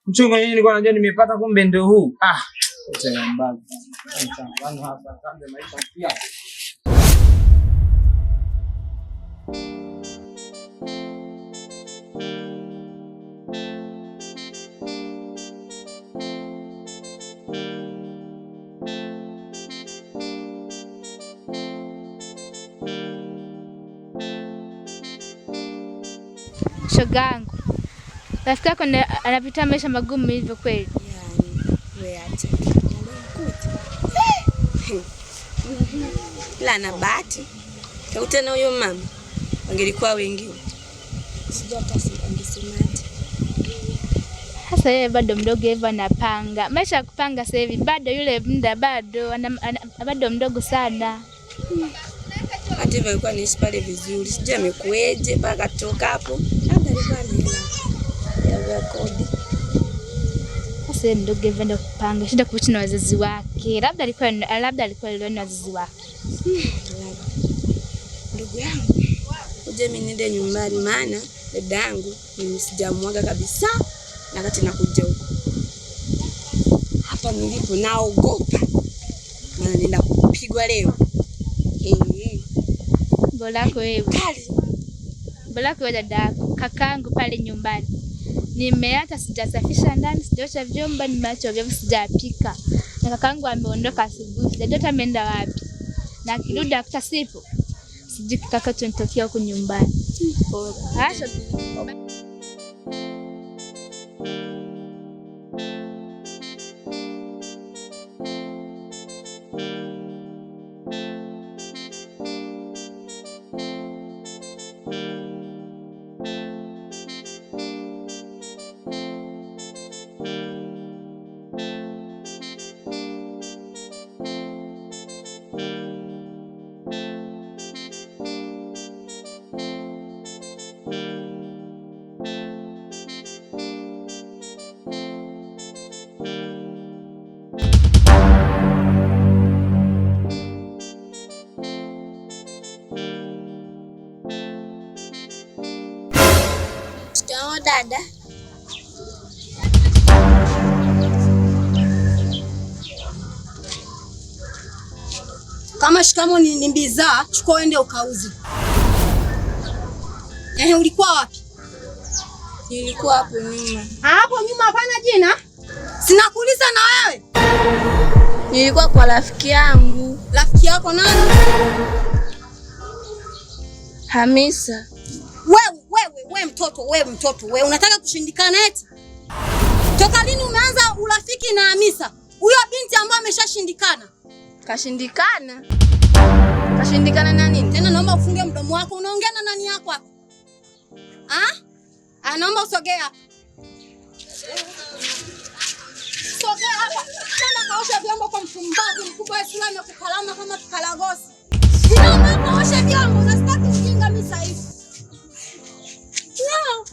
Mchongo yenyewe nilikuwa najua nimepata, kumbe ndio huu. Tena mbali. Mchangano hapa kambe maisha pia. Shogangu, rafiki yako anapitia maisha magumu hivyo kweli? Yani, wewe acha. La na bahati. Tena huyo mama. Wangelikuwa wengine. Sijui hata angesemaje. Sasa yeye bado mdogo hivyo anapanga. Maisha ya kupanga sasa hivi bado yule muda bado mdogo sana. Hata hivyo alikuwa anaishi pale vizuri. Sijui amekueje mpaka toka hapo. Labda alikuwa anaela ya kodi. Sasa yeye mdogo hivyo ndio kupanga. Shida kuishi na wazazi wake. Labda alikuwa aliona wazazi wake. Ndugu yangu, uje mimi niende nyumbani maana dada yangu nimsijamwaga kabisa na wakati nakuja huko. Hapa nilipo naogopa. Maana nenda kupigwa leo. Bolako wewe. Bolako wewe dadako, kakangu pale nyumbani. Nimeacha sijasafisha ndani, sijaosha vyombo, nimeacha vyombo sijapika. Na kakangu ameondoka asubuhi, sijajua ameenda wapi. Na akirudi akuta sipo. Sijui kaka tunatokea huko nyumbani. Acha dada. Kama shikamo ni mbizaa, chukua uende ukauze. Ulikuwa wapi? Nilikuwa hapo nyuma. Hapo nyuma hapana jina? Sinakuuliza na wewe. Nilikuwa kwa rafiki yangu. Rafiki yako nani? Hamisa. Wewe mtoto, unataka kushindikana eti? Toka lini umeanza urafiki na Hamisa? Huyo binti ambaye ameshashindikana. Kashindikana? Kashindikana na nini? Tena naomba ufunge mdomo wako. Unaongea na nani yako hapa? Naomba usogee hapa. Sogea hapa. Tena kaosha vyombo kwa mfumbavu mkubwa wa Islamu kukalama kama tukalagosi. Naomba kaosha vyombo na sitaki ujinga mimi sasa hivi. No.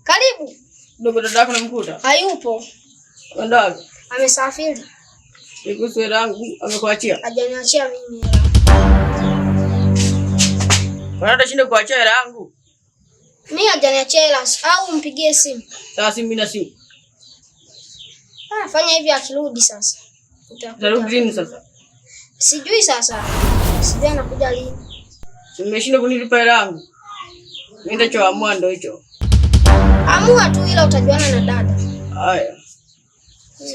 Karibu. Ndugu dada yako namkuta? Hayupo. Ndio. Amesafiri. Ikusu yangu amekuachia? Hajaniachia mimi. Wanataka shinde kuachia hela yangu? Mimi hajaniachia hela au mpigie simu. Sasa simu na simu. Fanya hivi akirudi sasa. Utarudi lini sasa? Sijui sasa. Sijui anakuja lini. Nimeshinda kunilipa hela yangu. Nenda choamua ndio hicho. Amua tu ila utajuana na dada. Haya.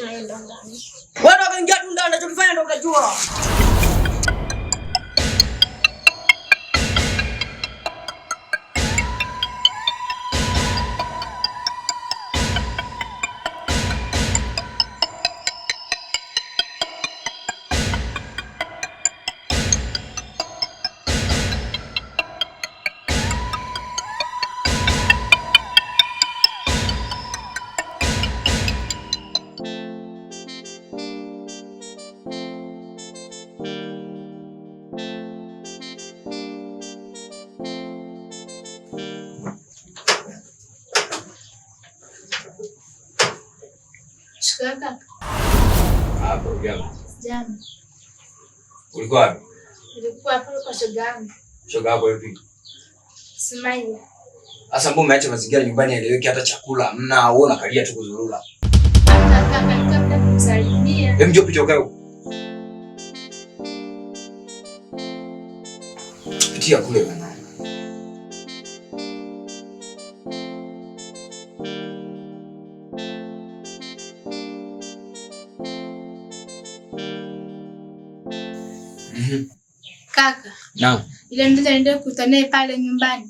Naenda ndani. Wewe unaingia tu ndani unachofanya ndio utajua. Shikamoo kaka. Hapo jambo. Jambo. Ulikuwa wapi? Nilikuwa hapo kwa shoga yangu. Shoga hapo yupi? Sumaia. Sasa mbona umeacha mazingira nyumbani yaeleweke, hata chakula hamna, wewe unakalia tu kuzurura. Kaka nikamda kumsalimia. Hem, njoo pita ukae. Pitia kule bana. Kaka. Naam. Ile ndio kukutana pale nyumbani.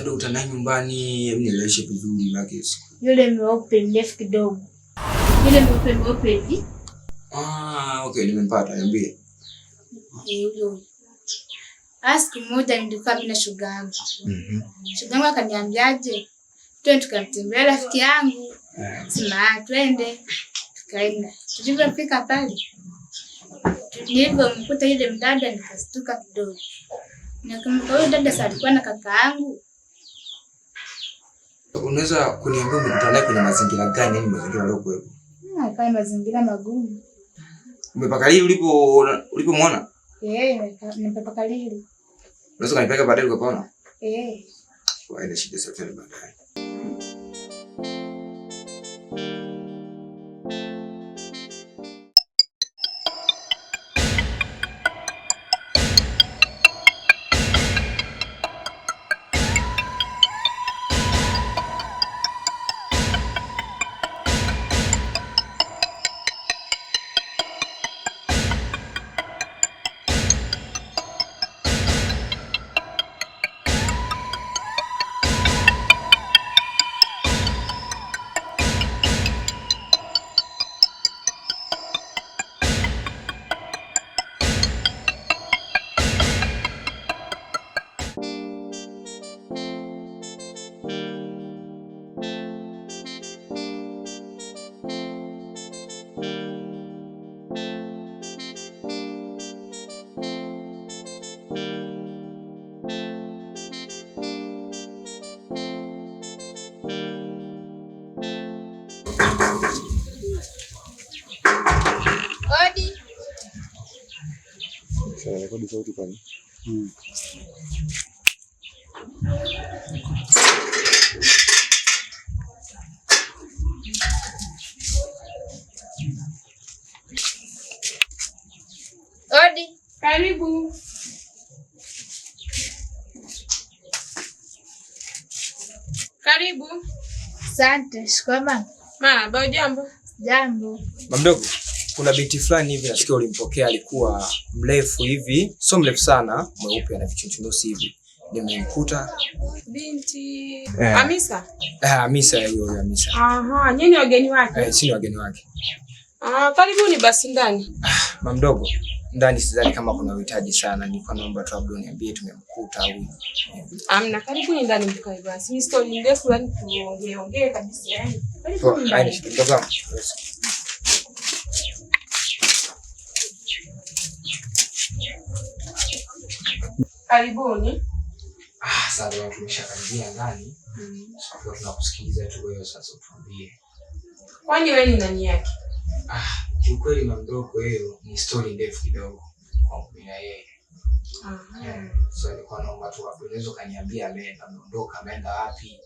Ndio utanaye nyumbani, nieleweshe vizuri Marcus. Yule mweupe mrefu kidogo. Yule mweupe hivi. Okay, nimempata, niambie. Yule. Siku moja nilikuwa bila shoga yangu. Shoga yangu akaniambiaje? Twende tukamtembelea rafiki yangu. Sema twende. Tukaenda. Tulipofika pale, nilipomkuta yule mdada nikastuka kidogo. Nikamwambia yule dada sasa alikuwa na kaka yangu. Unaweza kuniambia umekutana naye kwenye mazingira gani, yani mazingira leo kwepo? Kama mazingira magumu. Umepakalii ulipomwona? Nimepakalii. Unaweza kanipeleka baadaye ukapaona? Waende shida safari baadaye. Odi. Sasa rekodi sauti pale. Odi. Karibu. Karibu. Asante. Shikamoo. Mama, jambo. Jambo. Mamdogo, kuna binti fulani hivi nasikia ulimpokea, alikuwa mrefu hivi, sio mrefu sana, mweupe na vichunchunusi hivi. Nimemkuta Binti Hamisa. Hamisa huyo Hamisa. Aha, nyinyi wageni wake? Si ni wageni wake. Karibuni basi ndani. Mamdogo, ndani sidhani kama kuna uhitaji sana, nilikuwa naomba tu abdo niambie tumemkuta au. Amna, karibuni ndani mkae basi. Mimi story ndefu yani tuongee kabisa yani. Karibuni ndani. Karibuni. Sasa tumeshakaribia ndani. Sasa tunakusikiliza tu wewe sasa utuambie. Kwani wewe ni nani yake? Kiukweli Mamdogo, hiyo ni story ndefu kidogo kwa mimi na yeye. So nilikuwa naomba tu unaweza kaniambia ameondoka ameenda wapi?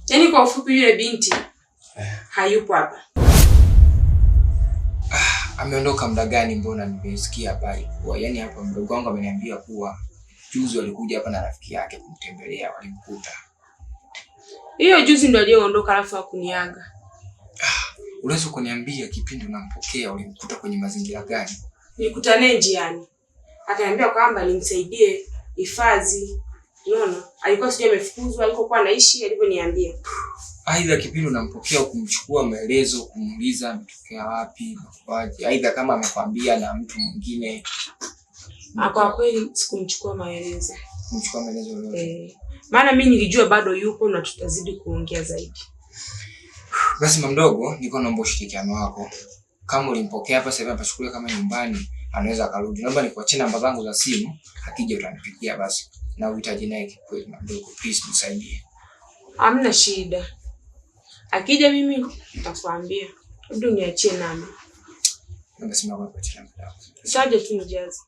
Yaani kwa ufupi yule binti hayupo hapa. Ameondoka muda gani? Mbona nimesikia habari kwa yani hapa mdogo wangu ameniambia kuwa juzi walikuja hapa na rafiki yake kumtembelea, walimkuta. Hiyo juzi ndio aliondoka alafu hakuniaga. Unaweza kuniambia kipindi unampokea ulimkuta kwenye mazingira gani? Nilikutana njiani. Akaniambia kwamba nimsaidie hifadhi. Unaona? Alikuwa sijui amefukuzwa alikokuwa anaishi alivyoniambia. Aidha kipindi unampokea kumchukua maelezo, kumuuliza ametokea wapi, wapi, aidha kama amekwambia na mtu mwingine. Kwa kweli sikumchukua maelezo. Kumchukua maelezo yoyote. Maana mimi nilijua bado yupo na tutazidi kuongea zaidi. Basi Mamdogo, niko naomba ushirikiano wako. Kama ulimpokea hapa sasa apachukulia kama nyumbani, anaweza akarudi. Naomba nikuachie namba zangu za simu, akija utanipigia basi. Na uhitaji naye kweli Mamdogo, please nisaidie. Hamna shida. Akija mimi nitakwambia. Ndio niachie nami. Ningesema kwa kuachia namba. Saje tu nijaze.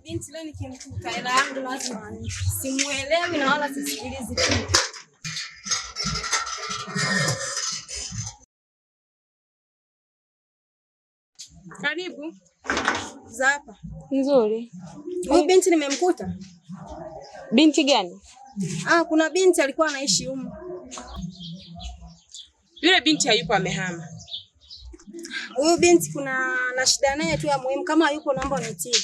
Binti leo nikimkuta hela yangu lazima simuelewi na wala sisikilizi kitu. Karibu. Za hapa. Nzuri. Huyu binti nimemkuta. Binti gani? Kuna binti alikuwa anaishi humu. Yule binti hayupo, amehama. Huyu binti kuna na shida naye tu ya muhimu, kama hayupo naomba unitie.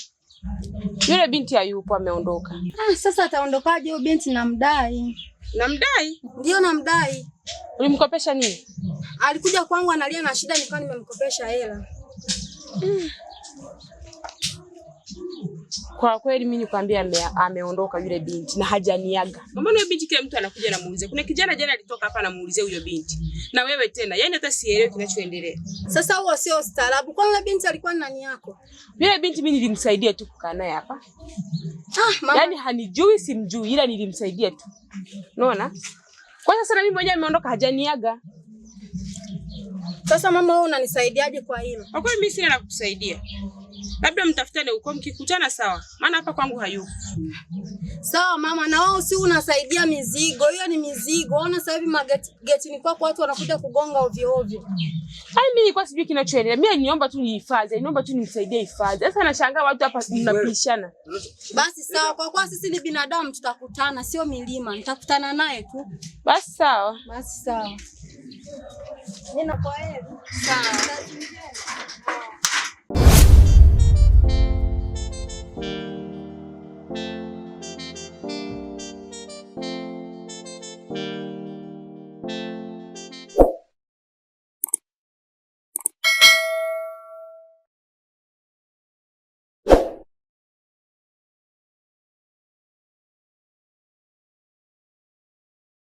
Yule binti hayupo, ameondoka. Sasa ataondokaje huyu binti? Namdai. Namdai? Ndio namdai. Ulimkopesha nini? Alikuja kwangu analia na shida, nilikuwa nimemkopesha hela. Kwa kweli mimi nikwambia ameondoka yule binti na hajaniaga. Mbona yule binti kila mtu anakuja anamuuliza? Kuna kijana jana alitoka hapa anamuulizia huyo binti. Na wewe tena, yani hata sielewi kinachoendelea. Sasa huo sio ustaarabu. Kwa yule binti alikuwa ni nani yako? Yule binti mimi nilimsaidia tu kukaa naye hapa. Mama. Yaani hanijui simjui ila nilimsaidia tu. Unaona? Kwa sasa na mimi mwenyewe nimeondoka hajaniaga. Sasa mama, wewe unanisaidiaje kwa hilo? Kwa kweli mimi sina la kukusaidia. Labda mtafutane huko mkikutana sawa. Maana hapa kwangu hayupo. Sawa mama, na wao si unasaidia mizigo. Hiyo ni mizigo. Ona sasa hivi magetini kwako watu wanakuja kugonga ovyo ovyo. Mimi nilikuwa sijui kinachoendelea. Mimi niomba tu nihifadhi, niomba tu nimsaidie hifadhi. Sasa nashangaa watu hapa mnapishana. Basi sawa, kwa kuwa sisi ni binadamu tutakutana, sio milima. Nitakutana naye tu. Basi sawa. Basi sawa. Nina kwa heri. Sawa.